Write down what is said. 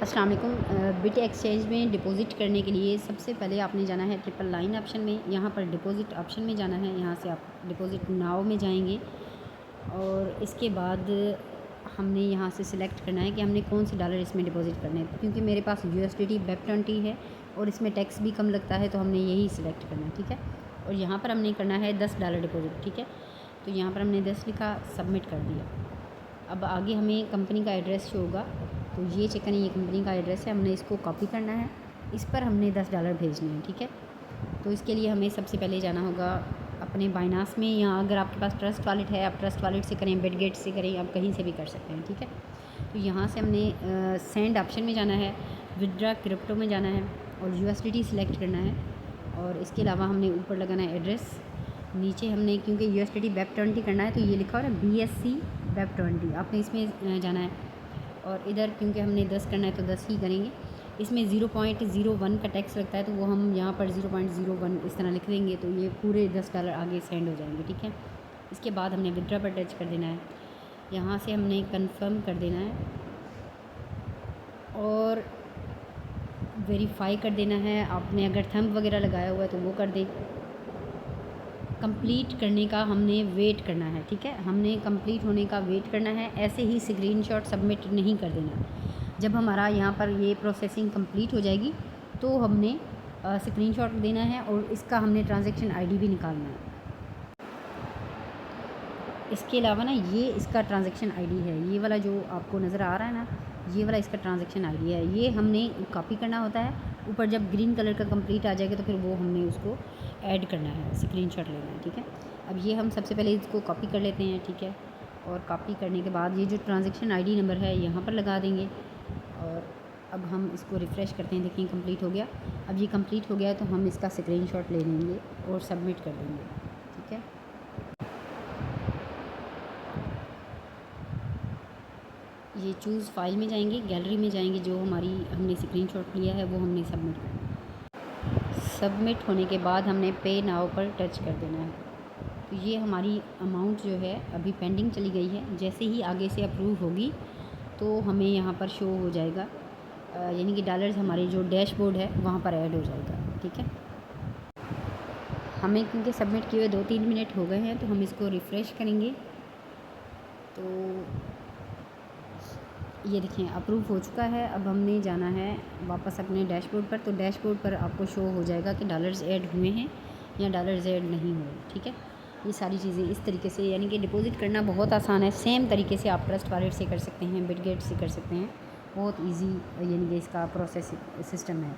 अस्सलाम वालेकुम। Bit exchange में डिपॉज़िट करने के लिए सबसे पहले आपने जाना है ट्रिपल लाइन ऑप्शन में। यहाँ पर डिपॉज़िट ऑप्शन में जाना है। यहाँ से आप डिपॉज़िट नाउ में जाएंगे और इसके बाद हमने यहाँ से सिलेक्ट करना है कि हमने कौन से डॉलर इसमें डिपॉज़िट करने हैं। क्योंकि मेरे पास USDT BEP20 है और इसमें टैक्स भी कम लगता है, तो हमने यही सिलेक्ट करना है, ठीक है। और यहाँ पर हमने करना है $10 डिपॉज़िट, ठीक है। तो यहाँ पर हमने 10 लिखा, सबमिट कर दिया। अब आगे हमें कंपनी का एड्रेस शो होगा, तो ये चेक करें, ये कंपनी का एड्रेस है, हमने इसको कॉपी करना है, इस पर हमने $10 भेजने हैं, ठीक है। तो इसके लिए हमें सबसे पहले जाना होगा अपने बाइनास में, या अगर आपके पास ट्रस्ट वॉलेट है आप ट्रस्ट वॉलेट से करें, बिटगेट से करें, आप कहीं से भी कर सकते हैं, ठीक है। तो यहाँ से हमने सेंड ऑप्शन में जाना है, विड्रा क्रिप्टो में जाना है और USDT सिलेक्ट करना है। और इसके अलावा हमने ऊपर लगाना है एड्रेस, नीचे हमने क्योंकि USDT BEP20 करना है तो ये लिखा हुआ है BSC BEP20, आपने इसमें जाना है। और इधर क्योंकि हमने 10 करना है तो 10 ही करेंगे। इसमें 0.01 का टैक्स लगता है, तो वो हम यहाँ पर 0.01 इस तरह लिख देंगे, तो ये पूरे $10 आगे सेंड हो जाएंगे, ठीक है। इसके बाद हमने विड्रा पर टच कर देना है, यहाँ से हमने कंफर्म कर देना है और वेरीफाई कर देना है। आपने अगर थंब वगैरह लगाया हुआ है तो वो कर दें। कंप्लीट करने का हमने वेट करना है, ठीक है। हमने कंप्लीट होने का वेट करना है, ऐसे ही स्क्रीनशॉट सबमिट नहीं कर देना। जब हमारा यहाँ पर ये प्रोसेसिंग कंप्लीट हो जाएगी तो हमने स्क्रीनशॉट देना है और इसका हमने ट्रांजैक्शन आईडी भी निकालना है। इसके अलावा ना ये इसका ट्रांजैक्शन आईडी है, ये वाला जो आपको नज़र आ रहा है ना, ये वाला इसका ट्रांजैक्शन आईडी है, ये हमने कॉपी करना होता है। ऊपर जब ग्रीन कलर का कंप्लीट आ जाएगा तो फिर वो हमने उसको ऐड करना है, स्क्रीनशॉट लेना है, ठीक है। अब ये हम सबसे पहले इसको कॉपी कर लेते हैं, ठीक है। और कॉपी करने के बाद ये जो ट्रांजैक्शन आईडी नंबर है यहाँ पर लगा देंगे और अब हम इसको रिफ़्रेश करते हैं, देखिए कंप्लीट हो गया। अब ये कंप्लीट हो गया है तो हम इसका स्क्रीनशॉट ले लेंगे और सबमिट कर देंगे, ठीक है। ये चूज़ फाइल में जाएंगे, गैलरी में जाएंगे, जो हमारी हमने स्क्रीनशॉट लिया है वो हमने सबमिट करना। सबमिट होने के बाद हमने पे नाउ पर टच कर देना है। तो ये हमारी अमाउंट जो है अभी पेंडिंग चली गई है, जैसे ही आगे से अप्रूव होगी तो हमें यहाँ पर शो हो जाएगा, यानी कि डॉलर्स हमारे जो डैशबोर्ड है वहाँ पर ऐड हो जाएगा, ठीक है। हमें क्योंकि सबमिट किए हुए 2-3 मिनट हो गए हैं तो हम इसको रिफ़्रेश करेंगे, तो ये देखिए अप्रूव हो चुका है। अब हमने जाना है वापस अपने डैशबोर्ड पर, तो डैशबोर्ड पर आपको शो हो जाएगा कि डॉलर्स ऐड हुए हैं या डॉलर्स ऐड नहीं हुए, ठीक है। ये सारी चीज़ें इस तरीके से, यानी कि डिपॉज़िट करना बहुत आसान है। सेम तरीके से आप ट्रस्ट वॉलेट से कर सकते हैं, बिटगेट से कर सकते हैं, बहुत ईजी यानी कि इसका प्रोसेस सिस्टम है।